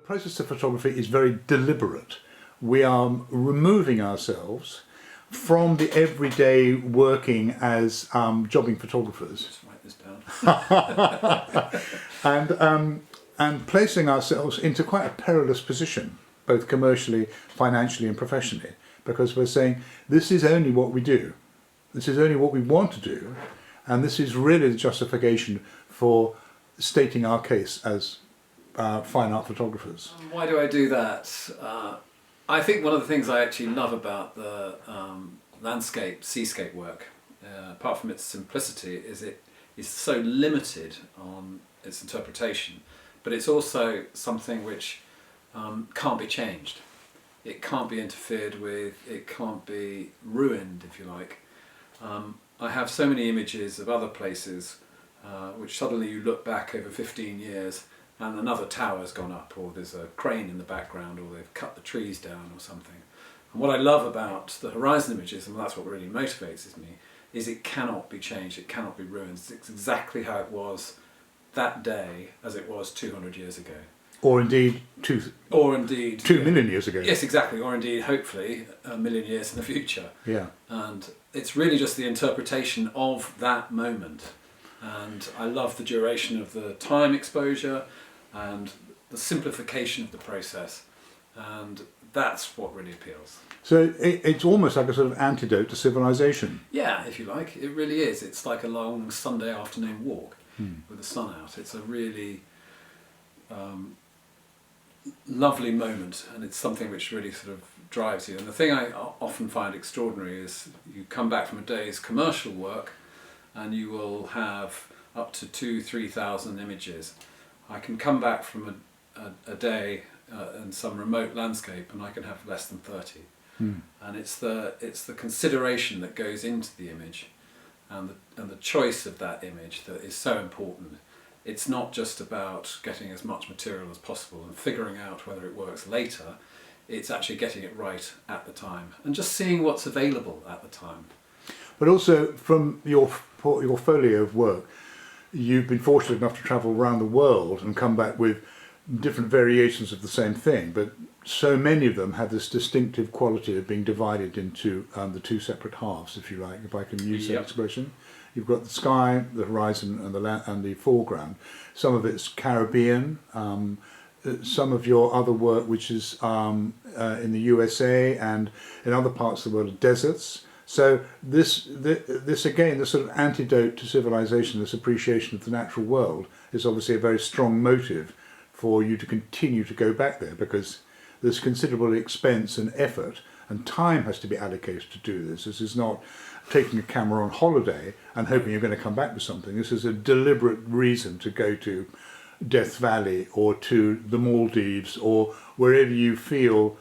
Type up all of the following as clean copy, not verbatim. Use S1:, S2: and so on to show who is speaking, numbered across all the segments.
S1: process of photography is very deliberate. We are removing ourselves from the everyday working as jobbing photographers.
S2: Let's write this down.
S1: And placing ourselves into quite a perilous position, both commercially, financially and professionally, because we're saying this is only what we do, this is only what we want to do, and this is really the justification for stating our case as fine art photographers.
S2: Why do I do that? I think one of the things I actually love about the landscape, seascape work, apart from its simplicity, is it is so limited on its interpretation, but it's also something which can't be changed. It can't be interfered with, it can't be ruined, if you like. I have so many images of other places which suddenly you look back over 15 years and another tower's gone up, or there's a crane in the background, or they've cut the trees down or something. And what I love about the horizon images, and that's what really motivates me, is it cannot be changed, it cannot be ruined. It's exactly how it was that day as it was 200 years ago.
S1: Or indeed 2 million years ago.
S2: Yes, exactly, or indeed hopefully a million years in the future.
S1: Yeah.
S2: And it's really just the interpretation of that moment. And I love the duration of the time exposure and the simplification of the process, and that's what really appeals.
S1: So it's almost like a sort of antidote to civilization.
S2: Yeah, if you like, it really is. It's like a long Sunday afternoon walk with the sun out. It's a really lovely moment, and it's something which really sort of drives you. And the thing I often find extraordinary is you come back from a day's commercial work and you will have up to 2,000-3,000 images. I can come back from a day in some remote landscape and I can have less than 30. And it's the consideration that goes into the image and the choice of that image that is so important. It's not just about getting as much material as possible and figuring out whether it works later. It's actually getting it right at the time and just seeing what's available at the time.
S1: But also from your portfolio of work, you've been fortunate enough to travel around the world and come back with different variations of the same thing, but so many of them have this distinctive quality of being divided into the two separate halves, if you like, if I can use that expression. You've got the sky, the horizon and the foreground. Some of it's Caribbean, some of your other work which is in the USA and in other parts of the world, deserts. So this again, the sort of antidote to civilization, this appreciation of the natural world, is obviously a very strong motive for you to continue to go back there, because there's considerable expense and effort and time has to be allocated to do this. This is not taking a camera on holiday and hoping you're going to come back with something. This is a deliberate reason to go to Death Valley or to the Maldives or wherever you feel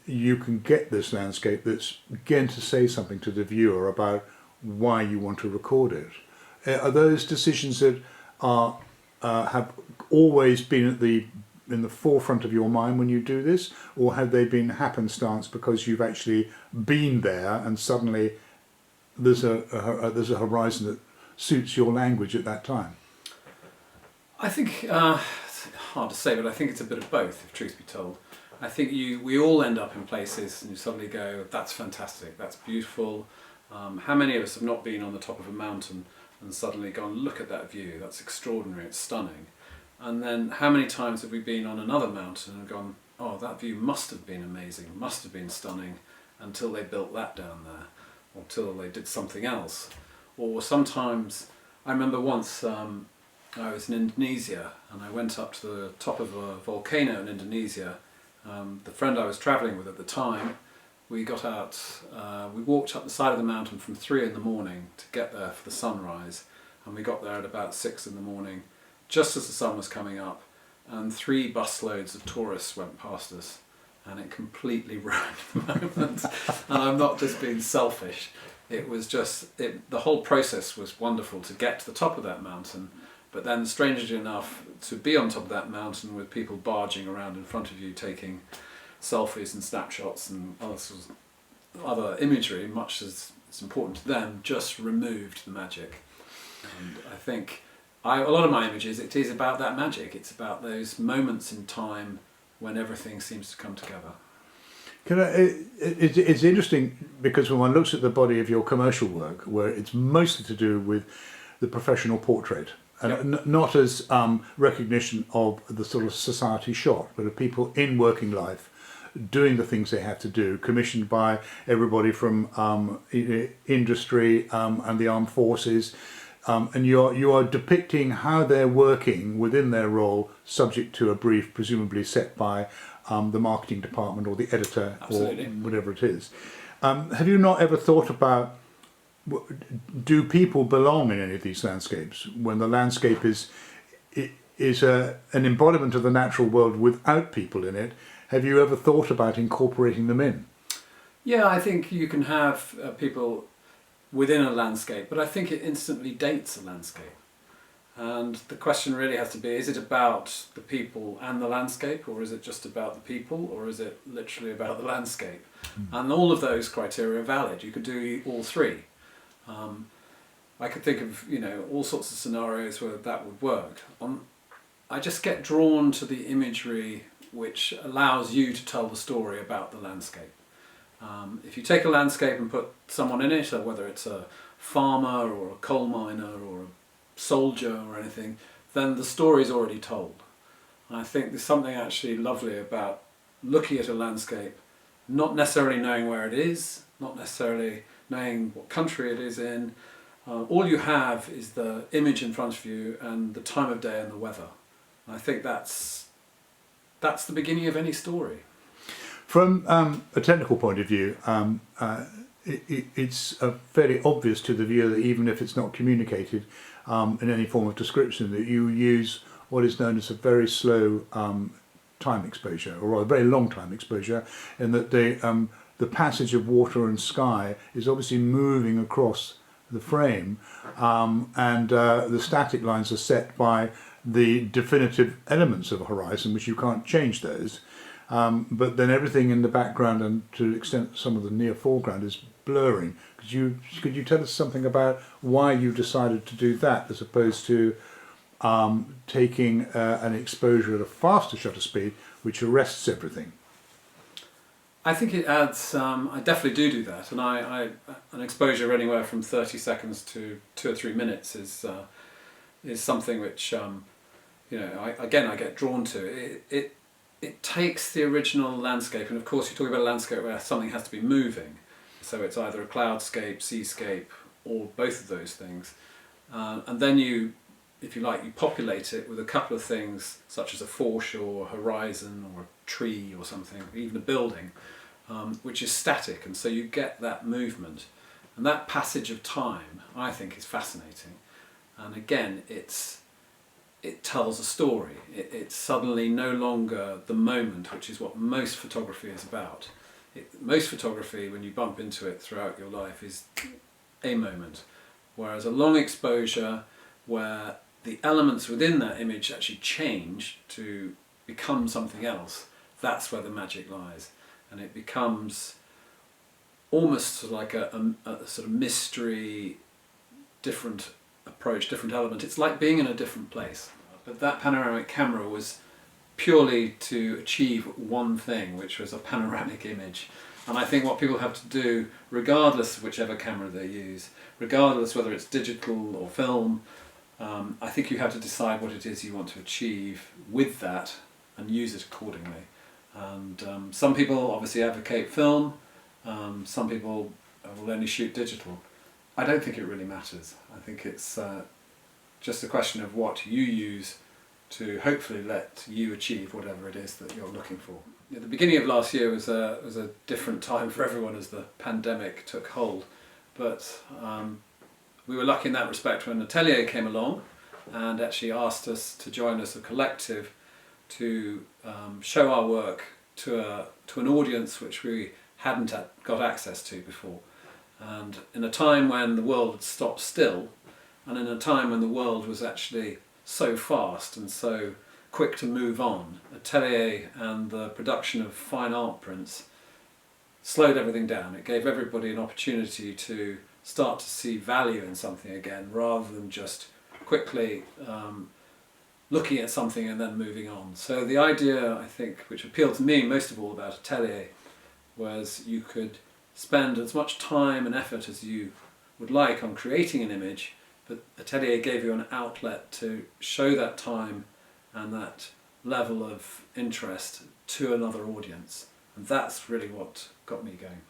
S1: you can get this landscape that's going to say something to the viewer about why you want to record it. Are those decisions that have always been in the forefront of your mind when you do this, or have they been happenstance because you've actually been there and suddenly there's a horizon that suits your language at that time?
S2: I think it's hard to say, but I think it's a bit of both, if truth be told. I think we all end up in places and you suddenly go, that's fantastic, that's beautiful. How many of us have not been on the top of a mountain and suddenly gone, look at that view, that's extraordinary, it's stunning. And then how many times have we been on another mountain and gone, oh, that view must have been amazing, must have been stunning, until they built that down there, or until they did something else. Or sometimes, I remember once I was in Indonesia and I went up to the top of a volcano in Indonesia. The friend I was travelling with at the time, we got out, we walked up the side of the mountain from 3 in the morning to get there for the sunrise, and we got there at about 6 in the morning, just as the sun was coming up, and 3 busloads of tourists went past us, and it completely ruined the moment. And I'm not just being selfish, it was just, the whole process was wonderful to get to the top of that mountain, but then strangely enough, to be on top of that mountain with people barging around in front of you taking selfies and snapshots and other imagery, much as it's important to them, just removed the magic. And I think a lot of my images, it is about that magic. It's about those moments in time when everything seems to come together.
S1: It's interesting because when one looks at the body of your commercial work, where it's mostly to do with the professional portrait, and not as recognition of the sort of society shot, but of people in working life doing the things they have to do, commissioned by everybody from industry and the armed forces, and you are depicting how they're working within their role, subject to a brief, presumably set by the marketing department or the editor.
S2: Absolutely.
S1: Or whatever it is. Have you not ever thought about, do people belong in any of these landscapes when the landscape is an embodiment of the natural world without people in it? Have you ever thought about incorporating them in?
S2: Yeah, I think you can have people within a landscape, but I think it instantly dates a landscape. And the question really has to be, is it about the people and the landscape, or is it just about the people, or is it literally about the landscape? And all of those criteria are valid. You could do all three. I could think of, all sorts of scenarios where that would work. I just get drawn to the imagery which allows you to tell the story about the landscape. If you take a landscape and put someone in it, whether it's a farmer or a coal miner or a soldier or anything, then the story's already told. And I think there's something actually lovely about looking at a landscape, not necessarily knowing where it is, not necessarily knowing what country it is in. All you have is the image in front of you and the time of day and the weather. And I think that's the beginning of any story.
S1: From a technical point of view, it's fairly obvious to the viewer that even if it's not communicated in any form of description, that you use what is known as a very slow time exposure, or rather very long time exposure, and that the passage of water and sky is obviously moving across the frame, and the static lines are set by the definitive elements of a horizon, which you can't change those. But then everything in the background and to an extent some of the near foreground is blurring. Could you tell us something about why you decided to do that as opposed to taking an exposure at a faster shutter speed which arrests everything?
S2: I think it adds, I definitely do that, and an exposure anywhere from 30 seconds to 2 or 3 minutes is something which I get drawn to. It takes the original landscape, and of course you're talking about a landscape where something has to be moving, so it's either a cloudscape, seascape, or both of those things, and then you populate it with a couple of things such as a foreshore, horizon, or a tree or something, or even a building, which is static, and so you get that movement, and that passage of time I think is fascinating. And again, it tells a story. It's suddenly no longer the moment, which is what most photography is about. Most photography, when you bump into it throughout your life, is a moment, whereas a long exposure where the elements within that image actually change to become something else, that's where the magic lies. And it becomes almost sort of like a sort of mystery, different approach, different element. It's like being in a different place. But that panoramic camera was purely to achieve one thing, which was a panoramic image. And I think what people have to do, regardless of whichever camera they use, regardless whether it's digital or film, I think you have to decide what it is you want to achieve with that and use it accordingly. And some people obviously advocate film, some people will only shoot digital. I don't think it really matters. I think it's just a question of what you use to hopefully let you achieve whatever it is that you're looking for. Yeah, the beginning of last year was a different time for everyone as the pandemic took hold, but we were lucky in that respect when Atelier came along and actually asked us to join as a collective to show our work to an audience which we hadn't got access to before. And in a time when the world had stopped still, and in a time when the world was actually so fast and so quick to move on, Atelier and the production of fine art prints slowed everything down. It gave everybody an opportunity to start to see value in something again, rather than just quickly looking at something and then moving on. So the idea, I think, which appealed to me most of all about Atelier, was you could spend as much time and effort as you would like on creating an image, but Atelier gave you an outlet to show that time and that level of interest to another audience. And that's really what got me going.